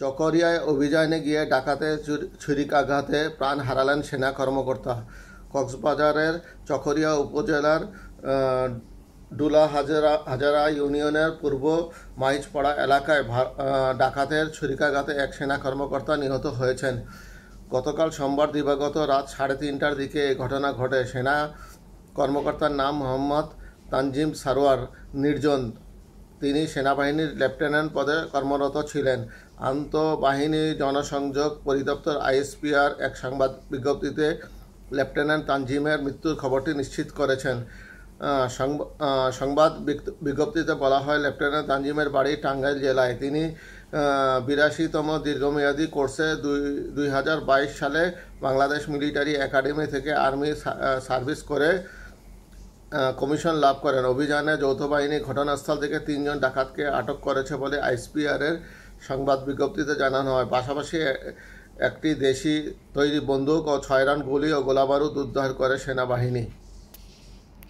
চকরিয়ায় অভিযানে গিয়ে ডাকাতে ছুরিকাঘাতে প্রাণ হারালেন সেনা কর্মকর্তা। কক্সবাজারের চকরিয়া উপজেলার ডুলা হাজারা ইউনিয়নের পূর্ব মাইজপাড়া এলাকায় ডাকাতের ছুরিকাঘাতে এক সেনা কর্মকর্তা নিহত হয়েছেন। গতকাল সোমবার দিবাগত রাত 3:30টার দিকে এই ঘটনা ঘটে। সেনা কর্মকর্তার নাম মোহাম্মদ তানজিম সারোয়ার নির্জন। তিনি সেনাবাহিনীর লেফটেন্যান্ট পদে কর্মরত ছিলেন। আন্তঃবাহিনী জনসংযোগ পরিদপ্তর আইএসপিআর এক সংবাদ বিজ্ঞপ্তিতে লেফটেন্যান্ট তানজিমের মৃত্যুর খবরটি নিশ্চিত করেছেন। সংবাদ বিজ্ঞপ্তিতে বলা হয়, লেফটেন্যান্ট তানজিমের বাড়ি টাঙ্গাইল জেলায়। তিনি 82তম দীর্ঘমেয়াদী কোর্সে 2022 সালে বাংলাদেশ মিলিটারি একাডেমি থেকে আর্মি সার্ভিস করে কমিশন লাভ করেন। অভিযানে যৌথ বাহিনী ঘটনাস্থল থেকে 3 জন ডাকাতকে আটক করেছে বলে আইএসপিআরের সংবাদ বিজ্ঞপ্তিতে জানানো হয়। পাশাপাশি একটি দেশি তৈরি বন্দুক ও 6 রাউন্ড গুলি ও গোলাবারুদ উদ্ধার করে সেনাবাহিনী।